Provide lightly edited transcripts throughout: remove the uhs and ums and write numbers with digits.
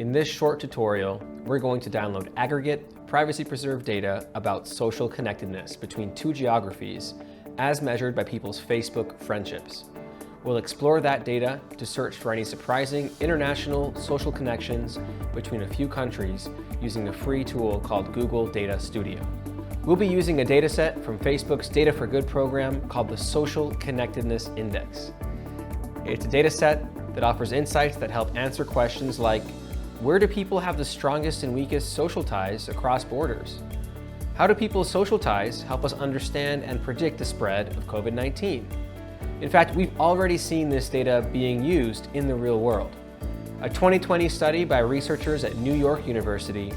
In this short tutorial, we're going to download aggregate, privacy-preserved data about social connectedness between two geographies as measured by people's Facebook friendships. We'll explore that data to search for any surprising international social connections between a few countries using a free tool called Google Data Studio. We'll be using a dataset from Facebook's Data for Good program called the Social Connectedness Index. It's a dataset that offers insights that help answer questions like, where do people have the strongest and weakest social ties across borders? How do people's social ties help us understand and predict the spread of COVID-19? In fact, we've already seen this data being used in the real world. A 2020 study by researchers at New York University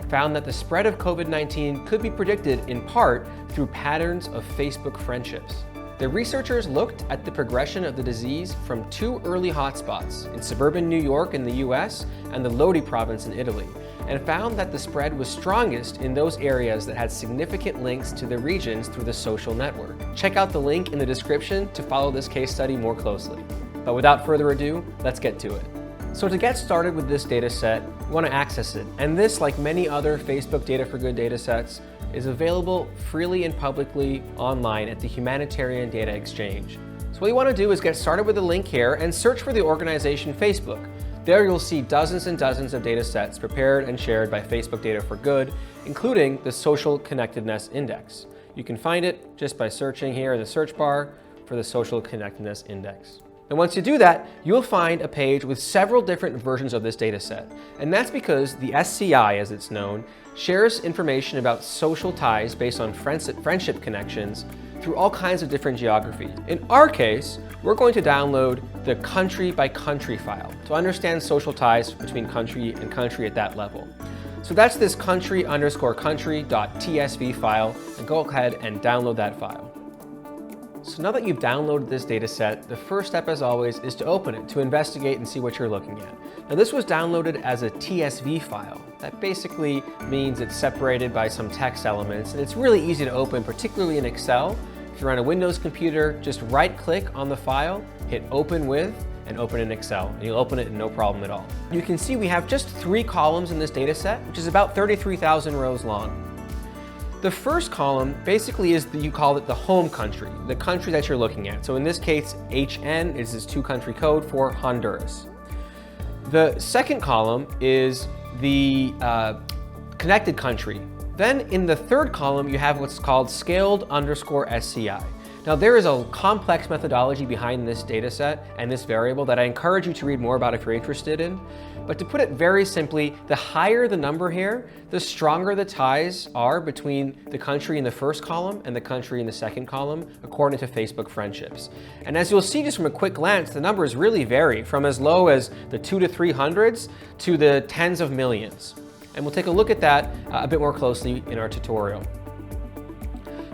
found that the spread of COVID-19 could be predicted in part through patterns of Facebook friendships. The researchers looked at the progression of the disease from two early hotspots in suburban New York in the US and the Lodi province in Italy, and found that the spread was strongest in those areas that had significant links to the regions through the social network. Check out the link in the description to follow this case study more closely. But without further ado, let's get to it. So to get started with this data set, we want to access it. And this, like many other Facebook Data for Good datasets, is available freely and publicly online at the Humanitarian Data Exchange. So what you want to do is get started with the link here and search for the organization Facebook. There you'll see dozens and dozens of data sets prepared and shared by Facebook Data for Good, including the Social Connectedness Index. You can find it just by searching here in the search bar for the Social Connectedness Index. And once you do that, you'll find a page with several different versions of this data set. And that's because the SCI, as it's known, shares information about social ties based on friendship connections through all kinds of different geographies. In our case, we're going to download the country by country file to understand social ties between country and country at that level. So that's this country_country.tsv file, and go ahead and download that file. So now that you've downloaded this data set, the first step, as always, is to open it to investigate and see what you're looking at. Now this was downloaded as a TSV file. That basically means it's separated by some text elements, and it's really easy to open, particularly in Excel. If you're on a Windows computer, just right-click on the file, hit Open With, and open in Excel, and you'll open it no problem at all. You can see we have just 3 columns in this data set, which is about 33,000 rows long. The first column basically is, you call it the home country, the country that you're looking at. So in this case, HN is this 2-country code for Honduras. The second column is the connected country. Then in the third column, you have what's called scaled_SCI. Now there is a complex methodology behind this data set and this variable that I encourage you to read more about if you're interested in. But to put it very simply, the higher the number here, the stronger the ties are between the country in the first column and the country in the second column, according to Facebook friendships. And as you'll see just from a quick glance, the numbers really vary from as low as the 2 to 300s to the tens of millions. And we'll take a look at that a bit more closely in our tutorial.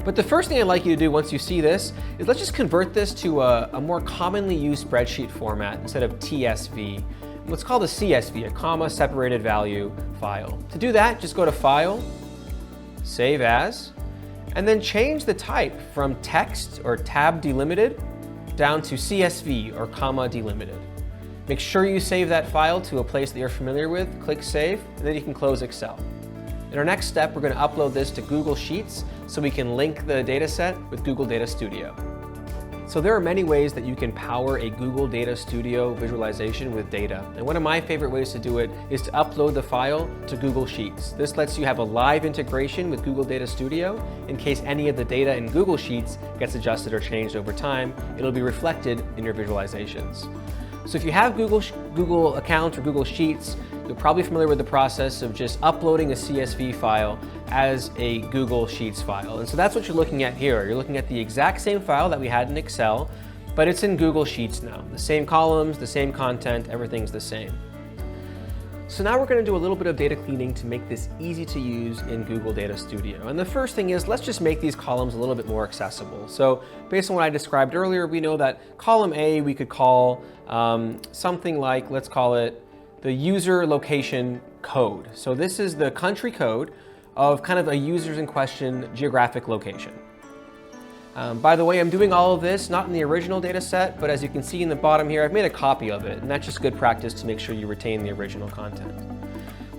But the first thing I'd like you to do once you see this is let's just convert this to a more commonly used spreadsheet format instead of TSV. What's called a CSV, a comma separated value file. To do that, just go to File, Save As, and then change the type from text or tab delimited down to CSV or comma delimited. Make sure you save that file to a place that you're familiar with, click Save, and then you can close Excel. In our next step, we're going to upload this to Google Sheets so we can link the dataset with Google Data Studio. So there are many ways that you can power a Google Data Studio visualization with data. And one of my favorite ways to do it is to upload the file to Google Sheets. This lets you have a live integration with Google Data Studio. In case any of the data in Google Sheets gets adjusted or changed over time, it'll be reflected in your visualizations. So if you have Google account or Google Sheets, you're probably familiar with the process of just uploading a CSV file as a Google Sheets file. And so that's what you're looking at here. You're looking at the exact same file that we had in Excel, but it's in Google Sheets now. The same columns, the same content, everything's the same. So now we're going to do a little bit of data cleaning to make this easy to use in Google Data Studio. And the first thing is, let's just make these columns a little bit more accessible. So based on what I described earlier, we know that column A we could call something like, let's call it the user location code. So this is the country code of kind of a user's in question geographic location. By the way, I'm doing all of this not in the original data set, but as you can see in the bottom here, I've made a copy of it, and that's just good practice to make sure you retain the original content.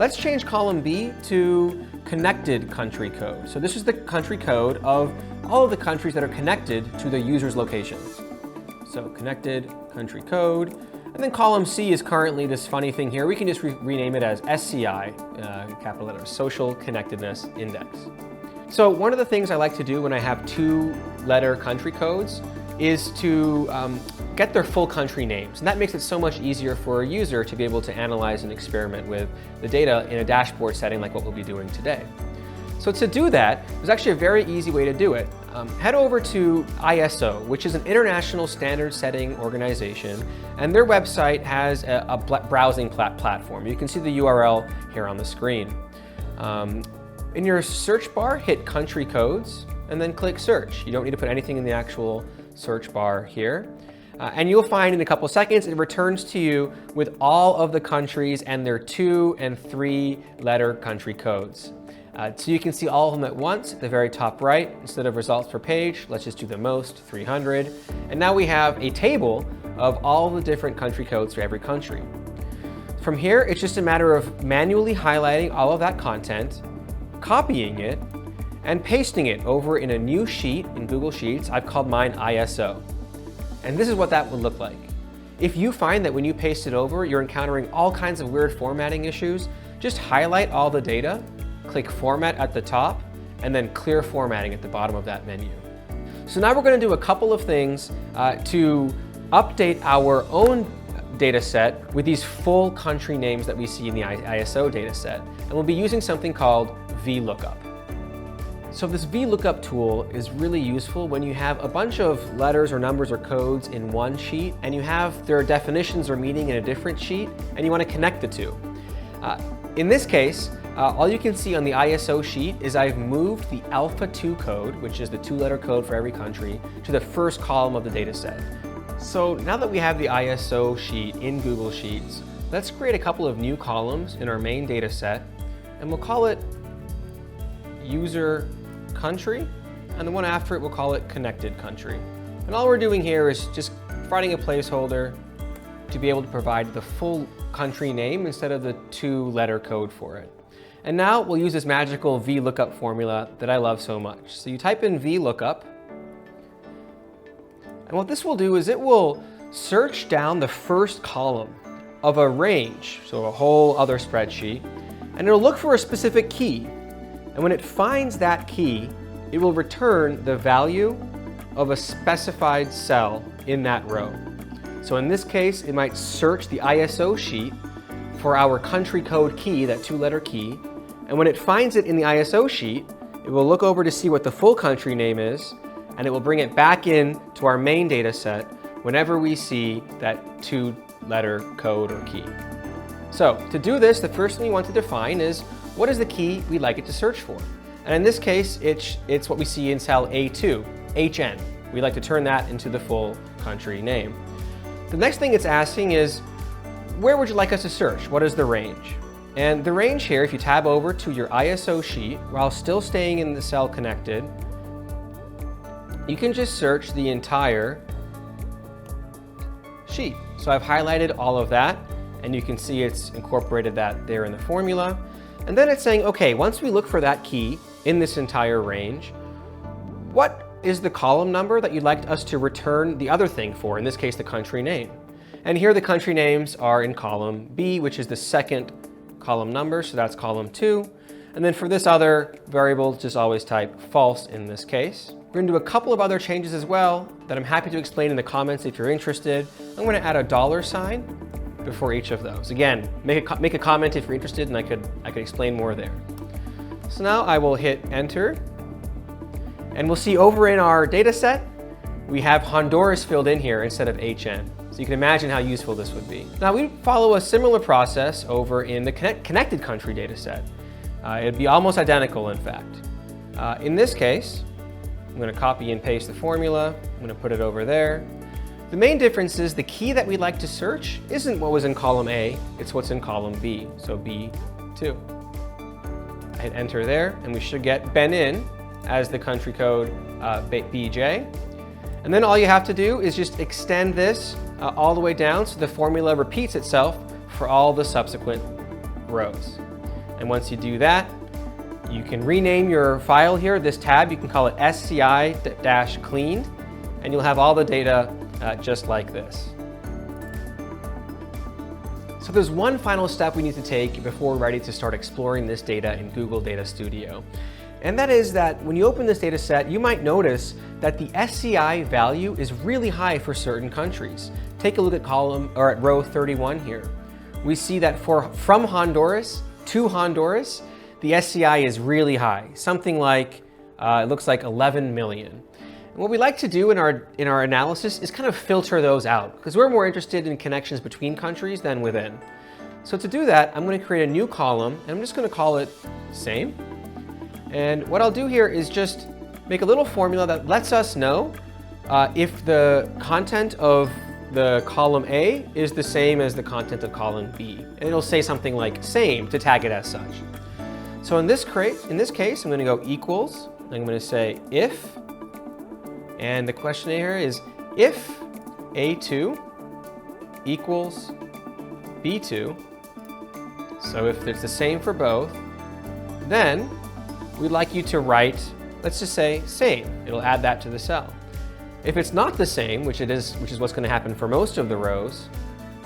Let's change column B to connected country code. So this is the country code of all of the countries that are connected to the user's locations. So connected country code. And then column C is currently this funny thing here. We can just rename it as SCI, capital letters, Social Connectedness Index. So one of the things I like to do when I have two-letter country codes is to get their full country names. And that makes it so much easier for a user to be able to analyze and experiment with the data in a dashboard setting like what we'll be doing today. So to do that, there's actually a very easy way to do it. Head over to ISO, which is an international standard setting organization, and their website has a browsing platform. You can see the URL here on the screen. In your search bar, hit country codes, and then click search. You don't need to put anything in the actual search bar here. And you'll find in a couple seconds it returns to you with all of the countries and their 2- and 3-letter country codes. So you can see all of them at once at the very top right. Instead of results per page, let's just do the most, 300. And now we have a table of all the different country codes for every country. From here, it's just a matter of manually highlighting all of that content, copying it, and pasting it over in a new sheet in Google Sheets. I've called mine ISO. And this is what that would look like. If you find that when you paste it over, you're encountering all kinds of weird formatting issues, just highlight all the data, click Format at the top, and then Clear Formatting at the bottom of that menu. So now we're going to do a couple of things to update our own data set with these full country names that we see in the ISO data set. And we'll be using something called VLOOKUP. So this VLOOKUP tool is really useful when you have a bunch of letters or numbers or codes in one sheet and you have their definitions or meaning in a different sheet and you want to connect the two. In this case, all you can see on the ISO sheet is I've moved the alpha 2 code, which is the 2-letter code for every country, to the first column of the data set. So now that we have the ISO sheet in Google Sheets, let's create a couple of new columns in our main data set, and we'll call it user country, and the one after it we'll call it connected country. And all we're doing here is just providing a placeholder to be able to provide the full country name instead of the 2-letter code for it. And now we'll use this magical VLOOKUP formula that I love so much. So you type in VLOOKUP, and what this will do is it will search down the first column of a range, so a whole other spreadsheet, and it'll look for a specific key. And when it finds that key, it will return the value of a specified cell in that row. So in this case, it might search the ISO sheet for our country code key, that 2-letter key, and when it finds it in the ISO sheet, it will look over to see what the full country name is, and it will bring it back in to our main data set whenever we see that 2-letter code or key. So to do this, the first thing we want to define is what is the key we'd like it to search for. And in this case, it's what we see in cell A2, HN. We'd like to turn that into the full country name. The next thing it's asking is, where would you like us to search? What is the range? And the range here, if you tab over to your ISO sheet, while still staying in the cell connected, you can just search the entire sheet. So I've highlighted all of that, and you can see it's incorporated that there in the formula. And then it's saying, okay, once we look for that key in this entire range, what is the column number that you'd like us to return the other thing for, in this case, the country name? And here the country names are in column B, which is the second column number, so that's column 2. And then for this other variable, just always type false in this case. We're going to do a couple of other changes as well that I'm happy to explain in the comments if you're interested. I'm going to add a $sign before each of those. Again, make a comment if you're interested, and I could explain more there. So now I will hit enter, and we'll see over in our data set, we have Honduras filled in here instead of HN. So you can imagine how useful this would be. Now we follow a similar process over in the connected country data set. It'd be almost identical, in fact. In this case, I'm going to copy and paste the formula. I'm going to put it over there. The main difference is the key that we'd like to search isn't what was in column A, it's what's in column B, so B2. I hit enter there, and we should get Benin as the country code BJ. And then all you have to do is just extend this all the way down so the formula repeats itself for all the subsequent rows. And once you do that, you can rename your file here, this tab, you can call it 𝘁ci-cleaned, and you'll have all the data just like this. So there's one final step we need to take before we're ready to start exploring this data in Google Data Studio. And that is that when you open this data set, you might notice that the 𝗁ci value is really high for certain countries. Take a look at at row 31 here. We see that from Honduras to Honduras, the 𝗁ci is really high, something like, it looks like 11 million. And what we like to do in our analysis is kind of filter those out, because we're more interested in connections between countries than within. So to do that, I'm going to create a new column, and I'm just going to call it same. And what I'll do here is just make a little formula that lets us know if the content of the column A is the same as the content of column B. And it'll say something like same to tag it as such. So in this case, I'm going to go equals. I'm going to say if, and the question here is if A2 equals B2, so if it's the same for both, then we'd like you to write, let's just say same. It'll add that to the cell. If it's not the same, which is what's going to happen for most of the rows,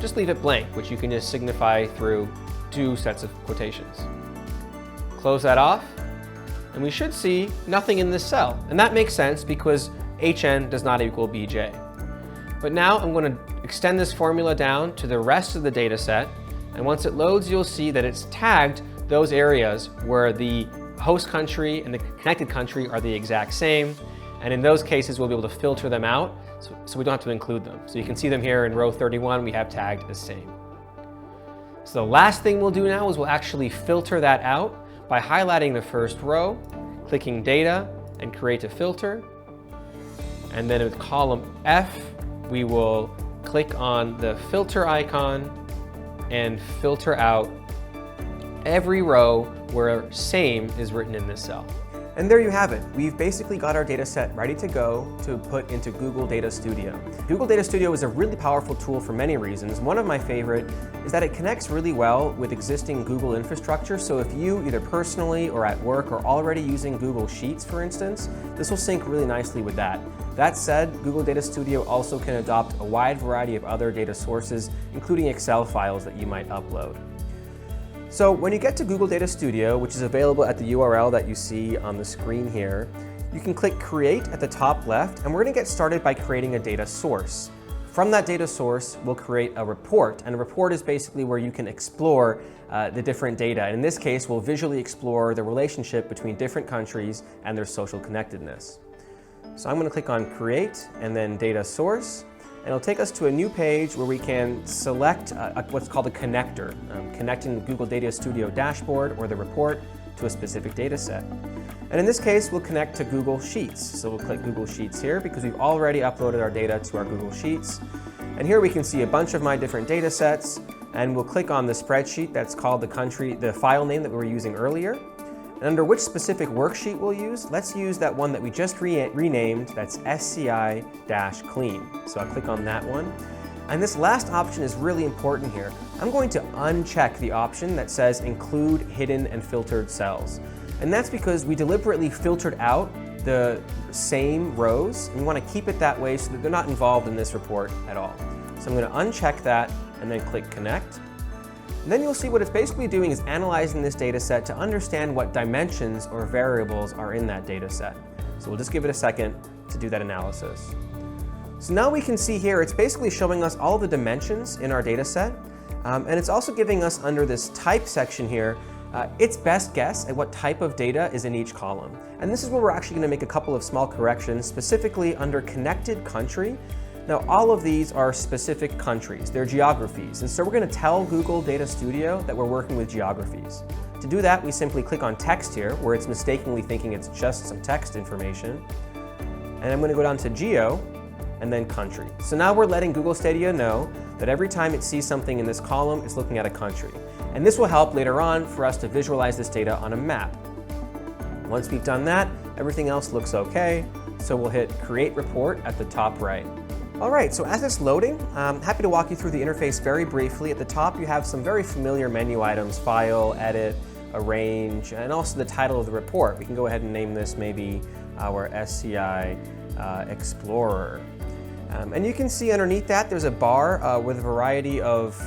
just leave it blank, which you can just signify through 2 sets of quotations. Close that off, and we should see nothing in this cell. And that makes sense because HN does not equal BJ. But now I'm going to extend this formula down to the rest of the data set, and once it loads, you'll see that it's tagged those areas where the host country and the connected country are the exact same. And in those cases, we'll be able to filter them out, so we don't have to include them. So you can see them here in row 31, we have tagged as same. So the last thing we'll do now is we'll actually filter that out by highlighting the first row, clicking Data, and Create a Filter. And then with column F, we will click on the filter icon and filter out every row where same is written in this cell. And there you have it. We've basically got our data set ready to go to put into Google Data Studio. Google Data Studio is a really powerful tool for many reasons. One of my favorite is that it connects really well with existing Google infrastructure. So if you, either personally or at work, are already using Google Sheets, for instance, this will sync really nicely with that. That said, Google Data Studio also can adopt a wide variety of other data sources, including Excel files that you might upload. So when you get to Google Data Studio, which is available at the URL that you see on the screen here, you can click Create at the top left, and we're going to get started by creating a data source. From that data source, we'll create a report, and a report is basically where you can explore the different data. And in this case, we'll visually explore the relationship between different countries and their social connectedness. So I'm going to click on Create and then Data Source. And it'll take us to a new page where we can select what's called a connector, connecting the Google Data Studio dashboard or the report to a specific data set. And in this case, we'll connect to Google Sheets. So we'll click Google Sheets here because we've already uploaded our data to our Google Sheets. And here we can see a bunch of my different data sets, and we'll click on the spreadsheet that's called the file name that we were using earlier. And under which specific worksheet we'll use, let's use that one that we just renamed, that's 𝗁ci-clean. So I'll click on that one. And this last option is really important here. I'm going to uncheck the option that says Include Hidden and Filtered Cells. And that's because we deliberately filtered out the same rows, and we want to keep it that way so that they're not involved in this report at all. So I'm going to uncheck that and then click Connect. And then you'll see what it's basically doing is analyzing this data set to understand what dimensions or variables are in that data set. So we'll just give it a second to do that analysis. So now we can see here, it's basically showing us all the dimensions in our data set. And it's also giving us under this type section here, its best guess at what type of data is in each column. And this is where we're actually going to make a couple of small corrections, specifically under connected country. Now, all of these are specific countries, they're geographies, and so we're going to tell Google Data Studio that we're working with geographies. To do that, we simply click on text here, where it's mistakenly thinking it's just some text information. And I'm going to go down to geo, and then country. So now we're letting Google Stadia know that every time it sees something in this column, it's looking at a country. And this will help later on for us to visualize this data on a map. Once we've done that, everything else looks okay, so we'll hit Create Report at the top right. All right, so as it's loading, I'm happy to walk you through the interface very briefly. At the top, you have some very familiar menu items, File, Edit, a range, and also the title of the report. We can go ahead and name this maybe our 𝘁ci Explorer. And you can see underneath that there's a bar with a variety of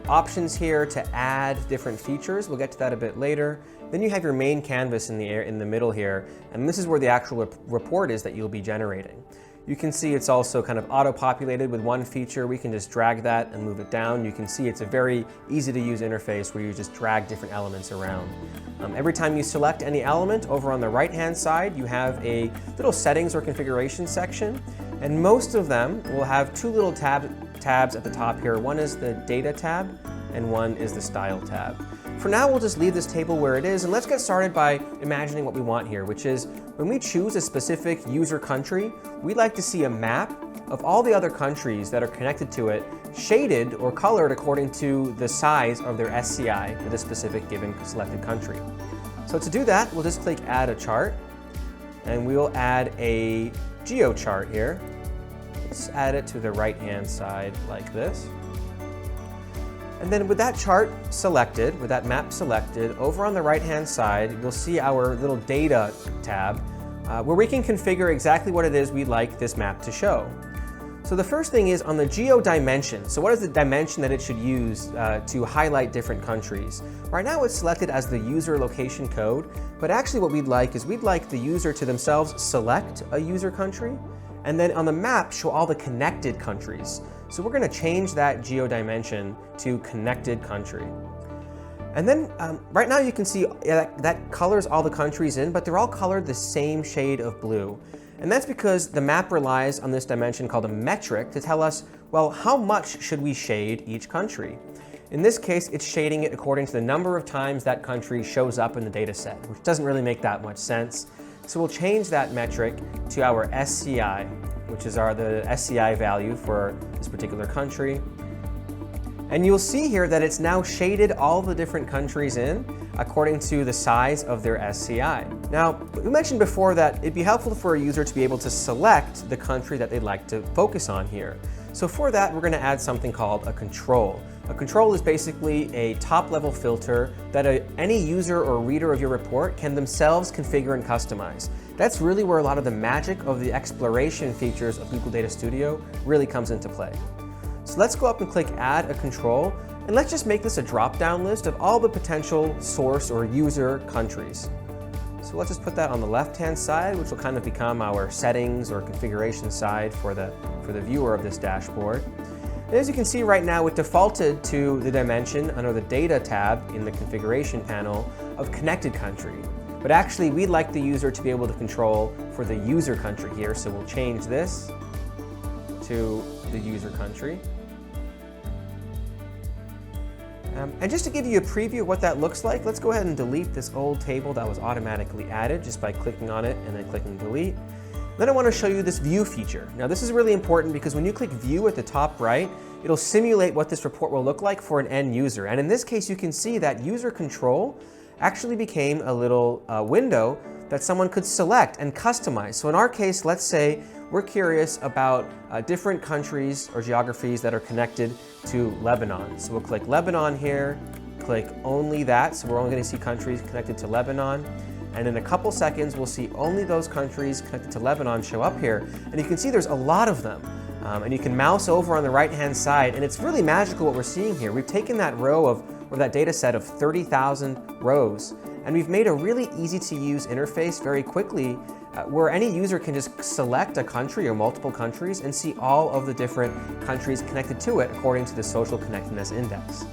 options here to add different features. We'll get to that a bit later. Then you have your main canvas in the middle here, and this is where the actual report is that you'll be generating. You can see it's also kind of auto-populated with one feature. We can just drag that and move it down. You can see it's a very easy to use interface where you just drag different elements around. Every time you select any element, over on the right-hand side, you have a little settings or configuration section, and most of them will have two little tabs at the top here. One is the data tab, and one is the style tab. For now, we'll just leave this table where it is, and let's get started by imagining what we want here, which is when we choose a specific user country, we'd like to see a map of all the other countries that are connected to it, shaded or colored according to the size of their 𝘁ci for the specific given selected country. So to do that, we'll just click Add a Chart, and we'll add a geochart here. Let's add it to the right-hand side like this. And then with that chart selected, with that map selected, over on the right-hand side, you'll see our little data tab where we can configure exactly what it is we'd like this map to show. So the first thing is on the geo dimension. So what is the dimension that it should use to highlight different countries? Right now it's selected as the user location code, but actually what we'd like is we'd like the user to themselves select a user country, and then on the map show all the connected countries. So we're going to change that geo dimension to connected country. And then right now you can see that colors all the countries in, but they're all colored the same shade of blue. And that's because the map relies on this dimension called a metric to tell us, well, how much should we shade each country? In this case, it's shading it according to the number of times that country shows up in the data set, which doesn't really make that much sense. So we'll change that metric to our 𝘁ci, which is the 𝘁ci value for this particular country. And you'll see here that it's now shaded all the different countries in according to the size of their 𝘁ci. Now, we mentioned before that it'd be helpful for a user to be able to select the country that they'd like to focus on here. So for that, we're going to add something called a control. A control is basically a top-level filter that any user or reader of your report can themselves configure and customize. That's really where a lot of the magic of the exploration features of Google Data Studio really comes into play. So let's go up and click Add a Control, and let's just make this a drop-down list of all the potential source or user countries. So let's just put that on the left-hand side, which will kind of become our settings or configuration side for the viewer of this dashboard. And as you can see right now, it defaulted to the dimension under the Data tab in the configuration panel of connected country. But actually, we'd like the user to be able to control for the user country here, so we'll change this to the user country. And just to give you a preview of what that looks like, let's go ahead and delete this old table that was automatically added just by clicking on it and then clicking Delete. Then I want to show you this View feature. Now this is really important because when you click View at the top right, it'll simulate what this report will look like for an end user. And in this case, you can see that user control actually became a little window that someone could select and customize. So in our case, let's say we're curious about different countries or geographies that are connected to Lebanon. So we'll click Lebanon here, click only that, so we're only going to see countries connected to Lebanon. And in a couple seconds, we'll see only those countries connected to Lebanon show up here. And you can see there's a lot of them. And you can mouse over on the right-hand side, and it's really magical what we're seeing here. We've taken that row or that data set of 30,000 rows, and we've made a really easy-to-use interface very quickly where any user can just select a country or multiple countries and see all of the different countries connected to it according to the social connectedness index.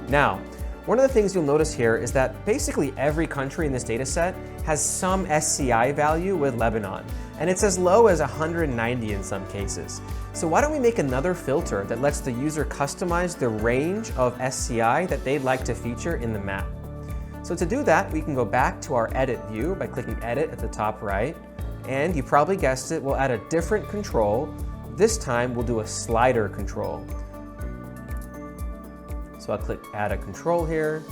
Now, one of the things you'll notice here is that basically every country in this data set has some 𝘁ci value with Lebanon, and it's as low as 190 in some cases. So why don't we make another filter that lets the user customize the range of 𝘁ci that they'd like to feature in the map. So to do that, we can go back to our Edit view by clicking Edit at the top right, and you probably guessed it, we'll add a different control. This time we'll do a slider control. So I'll click Add a Control here,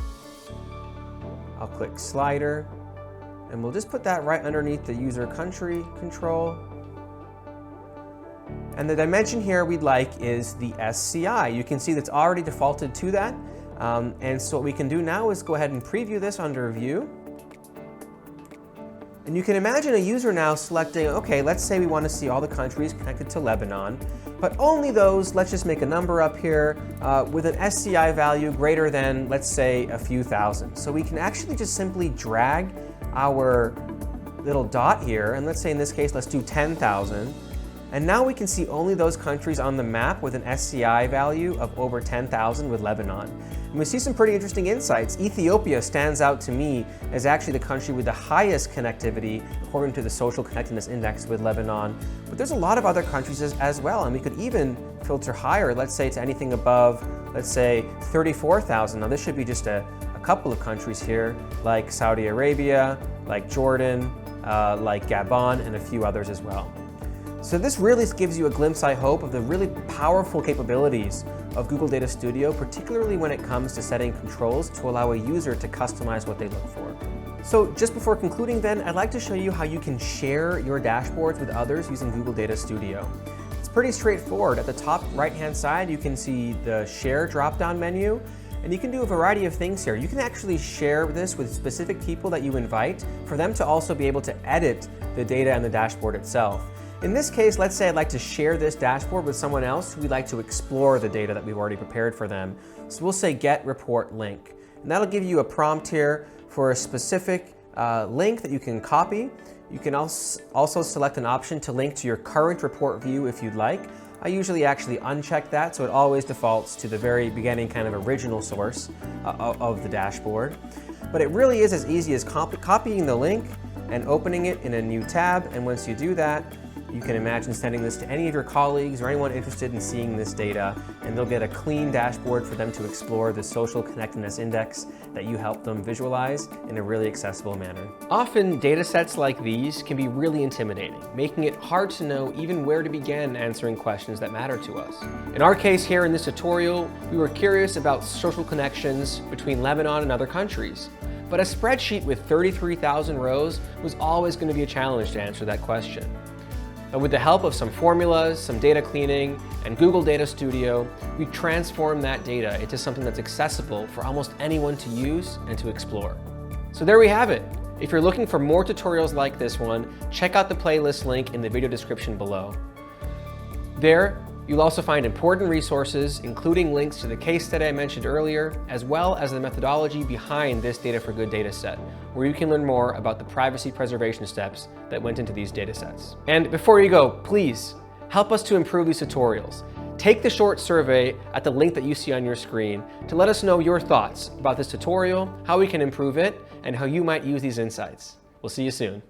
I'll click Slider, and we'll just put that right underneath the user country control. And the dimension here we'd like is the 𝘁ci. You can see that's already defaulted to that. And so what we can do now is go ahead and preview this under View. And you can imagine a user now selecting, okay, let's say we want to see all the countries connected to Lebanon, but only those, let's just make a number up here, with an SCI value greater than, let's say, a few thousand. So we can actually just simply drag our little dot here, and let's say in this case, let's do 10,000. And now we can see only those countries on the map with an SCI value of over 10,000 with Lebanon. And we see some pretty interesting insights. Ethiopia stands out to me as actually the country with the highest connectivity according to the Social Connectedness Index with Lebanon. But there's a lot of other countries as well, and we could even filter higher, let's say to anything above, let's say 34,000. Now this should be just a couple of countries here, like Saudi Arabia, like Jordan, like Gabon, and a few others as well. So this really gives you a glimpse, I hope, of the really powerful capabilities of Google Data Studio, particularly when it comes to setting controls to allow a user to customize what they look for. So just before concluding then, I'd like to show you how you can share your dashboards with others using Google Data Studio. It's pretty straightforward. At the top right-hand side, you can see the Share drop-down menu, and you can do a variety of things here. You can actually share this with specific people that you invite for them to also be able to edit the data and the dashboard itself. In this case, let's say I'd like to share this dashboard with someone else who would like to explore the data that we've already prepared for them. So we'll say Get Report Link. And that'll give you a prompt here for a specific link that you can copy. You can also select an option to link to your current report view if you'd like. I usually actually uncheck that, so it always defaults to the very beginning kind of original source of the dashboard. But it really is as easy as copying the link and opening it in a new tab. And once you do that, you can imagine sending this to any of your colleagues or anyone interested in seeing this data, and they'll get a clean dashboard for them to explore the Social Connectedness Index that you help them visualize in a really accessible manner. Often, data sets like these can be really intimidating, making it hard to know even where to begin answering questions that matter to us. In our case here in this tutorial, we were curious about social connections between Lebanon and other countries. But a spreadsheet with 33,000 rows was always going to be a challenge to answer that question. And with the help of some formulas, some data cleaning, and Google Data Studio, we transformed that data into something that's accessible for almost anyone to use and to explore. So there we have it. If you're looking for more tutorials like this one, check out the playlist link in the video description below. There, you'll also find important resources, including links to the case study I mentioned earlier, as well as the methodology behind this Data for Good dataset, where you can learn more about the privacy preservation steps that went into these datasets. And before you go, please help us to improve these tutorials. Take the short survey at the link that you see on your screen to let us know your thoughts about this tutorial, how we can improve it, and how you might use these insights. We'll see you soon.